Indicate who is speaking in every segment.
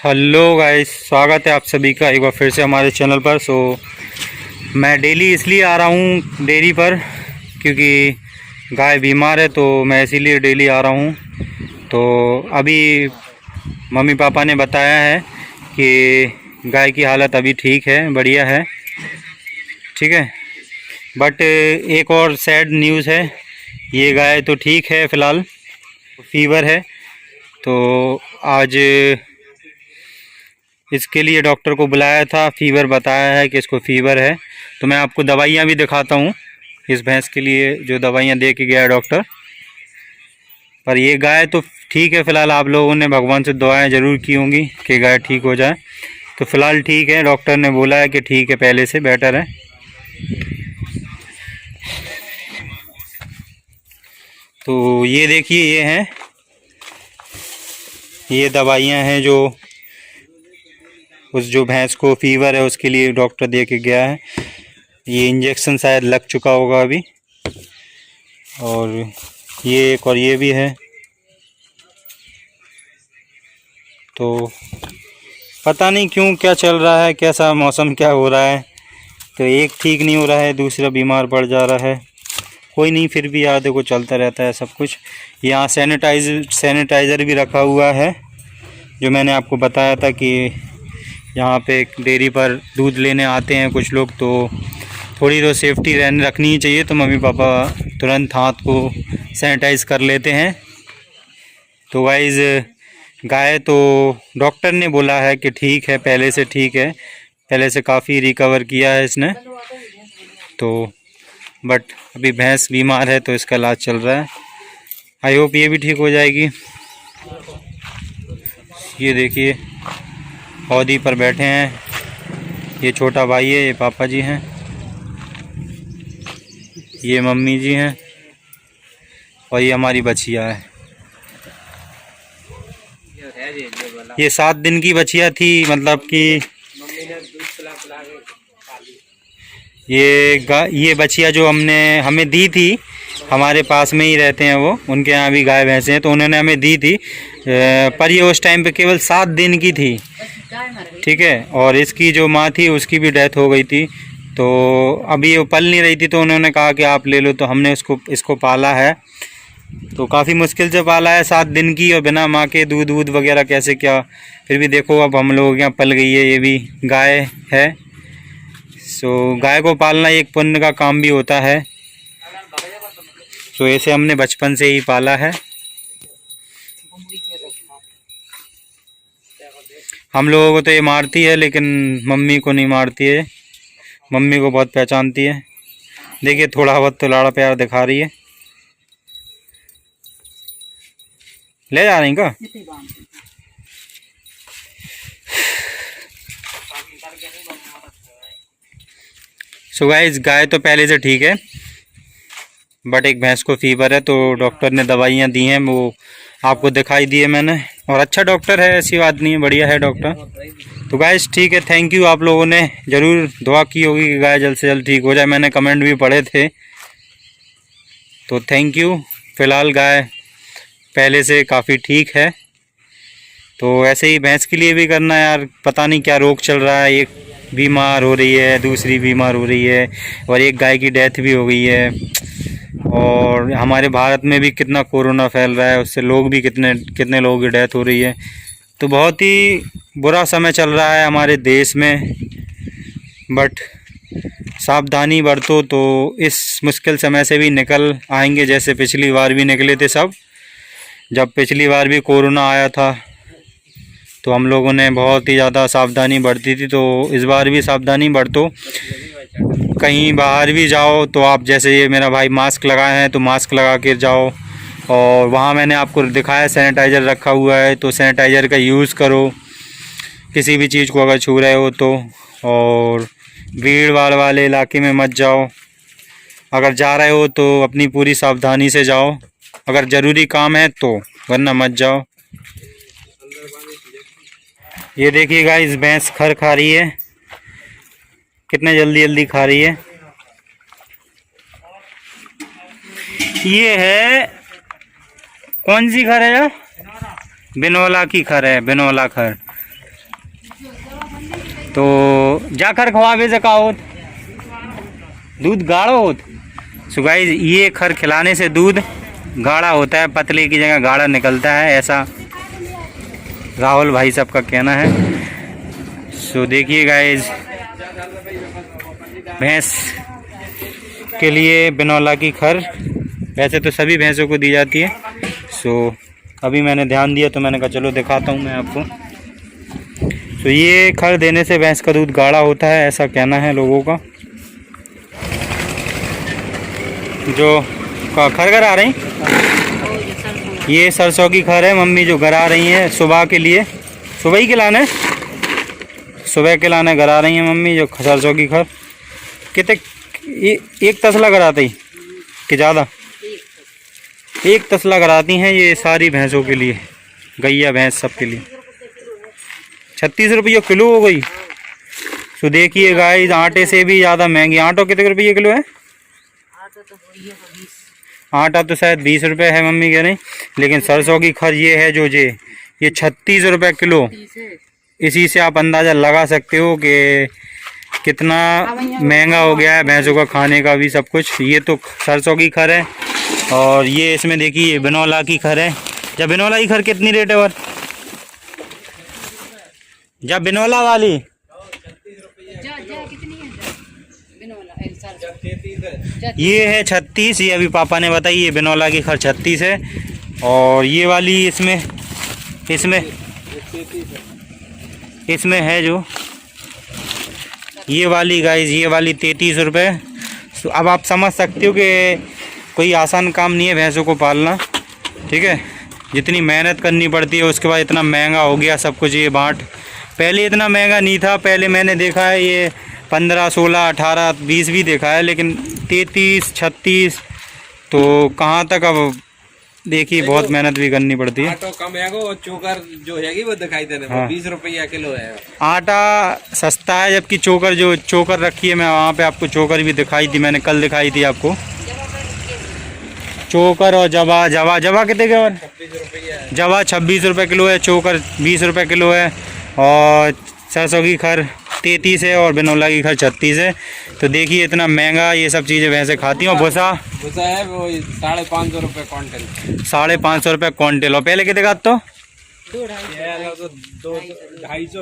Speaker 1: Hello guys, स्वागत है आप सभी का एक बार फिर से हमारे चैनल पर। मैं डेली इसलिए आ रहा हूँ डेयरी पर क्योंकि गाय बीमार है, तो मैं इसीलिए डेली आ रहा हूँ। तो अभी मम्मी पापा ने बताया है कि गाय की हालत अभी ठीक है, बढ़िया है, ठीक है। बट एक और सैड न्यूज़ है, ये गाय तो ठीक है फ़िलहाल, फीवर है। तो आज इसके लिए डॉक्टर को बुलाया था, फीवर बताया है कि इसको फीवर है। तो मैं आपको दवाइयाँ भी दिखाता हूँ इस भैंस के लिए, जो दवाइयाँ दे के गया है डॉक्टर। पर ये गाय तो ठीक है फ़िलहाल। आप लोगों ने भगवान से दुआएं ज़रूर की होंगी कि गाय ठीक हो जाए। तो फ़िलहाल ठीक है, डॉक्टर ने बोला है कि ठीक है, पहले से बेटर है। तो ये देखिए, ये हैं, ये दवाइयाँ हैं जो भैंस को फीवर है उसके लिए डॉक्टर दे के गया है। ये इंजेक्शन शायद लग चुका होगा अभी, और ये एक और ये भी है। तो पता नहीं क्यों क्या चल रहा है, कैसा मौसम क्या हो रहा है। तो एक ठीक नहीं हो रहा है, दूसरा बीमार पड़ जा रहा है। कोई नहीं, फिर भी यार देखो चलता रहता है सब कुछ। यहाँ सैनिटाइज़र भी रखा हुआ है, जो मैंने आपको बताया था कि यहाँ पे डेयरी पर दूध लेने आते हैं कुछ लोग, तो थोड़ी तो सेफ्टी रखनी ही चाहिए। तो मम्मी पापा तुरंत हाथ को सैनिटाइज़ कर लेते हैं। तो गाइस, गाय तो डॉक्टर ने बोला है कि ठीक है, पहले से ठीक है, पहले से काफ़ी रिकवर किया है इसने। तो बट अभी भैंस बीमार है तो इसका इलाज चल रहा है। आई होप ये भी ठीक हो जाएगी। ये देखिए, हौदी पर बैठे हैं, ये छोटा भाई है, ये पापा जी हैं, ये मम्मी जी हैं, और ये हमारी बछिया है। ये 7 दिन की बछिया थी, मतलब कि ये बछिया जो हमें दी थी, हमारे पास में ही रहते हैं वो, उनके यहाँ भी गाय भैंसे हैं, तो उन्होंने हमें दी थी। पर ये उस टाइम पे केवल 7 दिन की थी, ठीक है। और इसकी जो माँ थी उसकी भी डेथ हो गई थी। तो अभी वो पल नहीं रही थी, तो उन्होंने कहा कि आप ले लो, तो हमने इसको पाला है। तो काफ़ी मुश्किल से पाला है, 7 दिन की, और बिना माँ के दूध वगैरह कैसे क्या। फिर भी देखो अब हम लोगों के यहाँ पल गई है, ये भी गाय है। सो गाय को पालना एक पुण्य का काम भी होता है। तो ऐसे हमने बचपन से ही पाला है। हम लोगों को तो ये मारती है, लेकिन मम्मी को नहीं मारती है, मम्मी को बहुत पहचानती है। देखिए थोड़ा बहुत तो लाड़ा प्यार दिखा रही है। ले जा रही का। सो गाइस, गाय तो पहले से ठीक है, बट एक भैंस को फीवर है, तो डॉक्टर ने दवाइयाँ दी हैं, वो आपको दिखाई दी है मैंने। और अच्छा डॉक्टर है, ऐसी बात नहीं है, बढ़िया है डॉक्टर। तो गाइस ठीक है, थैंक यू। आप लोगों ने ज़रूर दुआ की होगी कि गाय जल्द से जल्द ठीक हो जाए, मैंने कमेंट भी पढ़े थे, तो थैंक यू। फ़िलहाल गाय पहले से काफ़ी ठीक है। तो ऐसे ही भैंस के लिए भी करना यार, पता नहीं क्या रोग चल रहा है, एक बीमार हो रही है, दूसरी बीमार हो रही है, और एक गाय की डेथ भी हो गई है। और हमारे भारत में भी कितना कोरोना फैल रहा है, उससे लोग भी कितने लोगों की डेथ हो रही है। तो बहुत ही बुरा समय चल रहा है हमारे देश में। बट सावधानी बरतो तो इस मुश्किल समय से भी निकल आएंगे, जैसे पिछली बार भी निकले थे सब। जब पिछली बार भी कोरोना आया था तो हम लोगों ने बहुत ही ज़्यादा सावधानी बरती थी, तो इस बार भी सावधानी बरतो। कहीं बाहर भी जाओ तो आप, जैसे ये मेरा भाई मास्क लगाए हैं, तो मास्क लगा कर जाओ। और वहाँ मैंने आपको दिखाया सैनिटाइज़र रखा हुआ है, तो सैनिटाइज़र का यूज़ करो किसी भी चीज़ को अगर छू रहे हो तो। और भीड़ भाड़ वाले इलाके में मत जाओ, अगर जा रहे हो तो अपनी पूरी सावधानी से जाओ, अगर ज़रूरी काम है तो, वरना मत जाओ। ये देखिए गाइस, भैंस खर खा रही है, कितने जल्दी जल्दी खा रही है। ये है, कौन सी खर है यार? बिनौला की खर है, बिनौला खर। तो जाकर खवावे से का होत, दूध गाढ़ा होत। सो गाइस ये खर खिलाने से दूध गाढ़ा होता है, पतले की जगह गाढ़ा निकलता है, ऐसा राहुल भाई साहब का कहना है। सो देखिए गाइस, भैंस के लिए बिनौला की खर वैसे तो सभी भैंसों को दी जाती है। सो अभी मैंने ध्यान दिया तो मैंने कहा चलो दिखाता हूँ मैं आपको। तो ये खर देने से भैंस का दूध गाढ़ा होता है, ऐसा कहना है लोगों का। जो खर घर आ रही, ये सरसों की खर है मम्मी जो घर आ रही है सुबह के लिए, सुबह ही खिलाने, सुबह खिलाने घर आ रही है मम्मी जो सरसों की खर। कितने एक तसला कराती कि ज़्यादा? एक तसला कराती हैं ये सारी भैंसों के लिए, गैया भैंस सब के लिए। 36 रुपये किलो हो गई। तो देखिए गाइस, आटे से भी ज़्यादा महंगी। आटा कितने रुपये किलो है? आटा तो शायद 20 रुपये है मम्मी कह रही, लेकिन सरसों की खर ये है जो ये 36 रुपये किलो। इसी से आप अंदाज़ा लगा सकते हो कि कितना महंगा हो गया है भैंसों का खाने का भी सब कुछ। ये तो सरसों की खर है और ये इसमें देखिए बिनौला की खर है। जब बिनौला की खर कितनी रेट है? और जब बिनौला वाली ये है 36, ये अभी पापा ने बताई, ये बिनौला की खर 36 है। और ये वाली इसमें है जो ये वाली गाइस, ये वाली 33 रुपये। तो अब आप समझ सकते हो कि कोई आसान काम नहीं है भैंसों को पालना, ठीक है। जितनी मेहनत करनी पड़ती है उसके बाद इतना महंगा हो गया सब कुछ। ये बाट पहले इतना महंगा नहीं था, पहले मैंने देखा है ये 15, 16, 18, 20 भी देखा है, लेकिन 33, 36 तो कहाँ तक। अब देखिए बहुत मेहनत भी करनी पड़ती है।
Speaker 2: आटा कम है और चोकर जो है वो दिखाई देने में 20 रुपया किलो है।
Speaker 1: आटा सस्ता है, जबकि चोकर रखी है, मैं वहाँ पे आपको चोकर भी दिखाई थी, मैंने कल दिखाई थी आपको चोकर। और जवा कितने के? और जवा 26 रुपये किलो है, चोकर 20 रुपये किलो है, और सरसों की खर 33 है और बिनौला की खर 36 है। तो देखिए इतना महंगा ये सब चीज़ें भैंसें खाती हैं। और भूसा
Speaker 2: है वो 550 रुपये क्विंटल,
Speaker 1: 550 रुपये क्विंटल। और पहले कितने का? तो
Speaker 2: 250,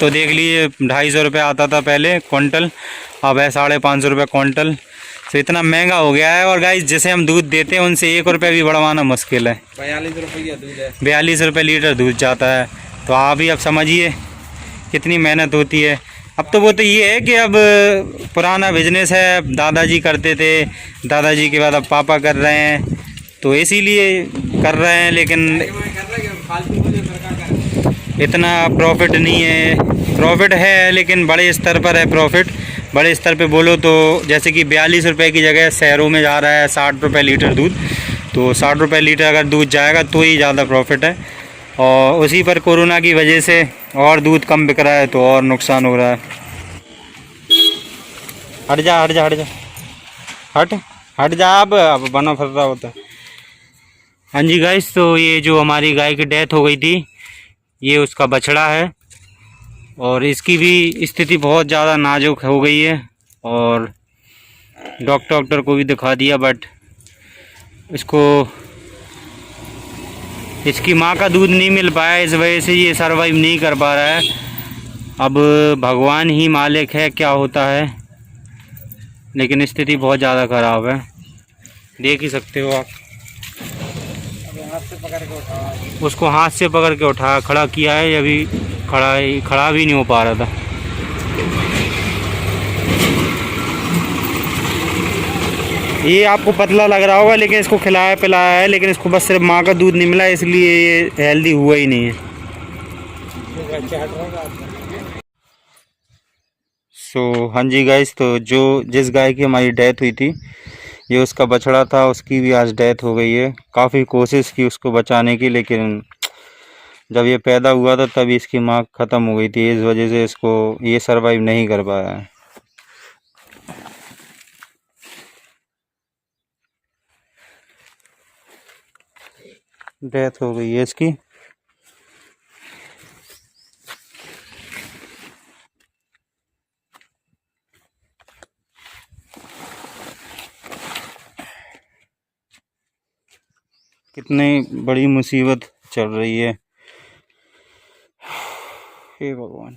Speaker 1: तो देख लीजिए 250 रुपये आता था पहले क्विंटल, अब है 550 रुपये क्विंटल। तो इतना महंगा हो गया है। और गाइस जिसे हम दूध देते हैं उनसे 1 रुपये भी बढ़वाना मुश्किल है।
Speaker 2: 42 रुपये दूध है,
Speaker 1: 42 रुपये लीटर दूध जाता है। तो आप ही अब समझिए कितनी मेहनत होती है। अब तो वो तो ये है कि अब पुराना बिजनेस है, दादाजी करते थे, दादाजी के बाद अब पापा कर रहे हैं, तो इसीलिए कर रहे हैं। लेकिन इतना प्रॉफिट नहीं है, प्रॉफिट है लेकिन बड़े स्तर पर है प्रॉफिट। बड़े स्तर पे बोलो तो जैसे कि 42 रुपये की जगह शहरों में जा रहा है 60 रुपये लीटर दूध। तो 60 रुपये लीटर अगर दूध जाएगा तो ही ज़्यादा प्रॉफिट है। और उसी पर कोरोना की वजह से और दूध कम बिक रहा है तो और नुकसान हो रहा है। हट जा हट जा हट जा हट जा, अब बना फंस रहा होता है। हाँ जी गाइस, तो ये जो हमारी गाय की डेथ हो गई थी, ये उसका बछड़ा है और इसकी भी स्थिति बहुत ज़्यादा नाजुक हो गई है। और डॉक्टर को भी दिखा दिया, बट इसकी माँ का दूध नहीं मिल पाया, इस वजह से ये सरवाइव नहीं कर पा रहा है। अब भगवान ही मालिक है क्या होता है, लेकिन स्थिति बहुत ज़्यादा ख़राब है, देख ही सकते हो आप। उसको हाथ से पकड़ के उठाया, खड़ा किया है, अभी खड़ा भी नहीं हो पा रहा था। ये आपको पतला लग रहा होगा, लेकिन इसको खिलाया पिलाया है, लेकिन इसको बस सिर्फ माँ का दूध नहीं मिला, इसलिए ये हेल्दी हुआ ही नहीं है। हाँ जी गाइस, तो जिस गाय की हमारी डेथ हुई थी, ये उसका बछड़ा था, उसकी भी आज डेथ हो गई है। काफ़ी कोशिश की उसको बचाने की, लेकिन जब ये पैदा हुआ था तभी इसकी माँ ख़त्म हो गई थी, इस वजह से इसको ये सरवाइव नहीं कर पाया है। डेथ हो गई है इसकी। कितनी बड़ी मुसीबत चल रही है, हे भगवान।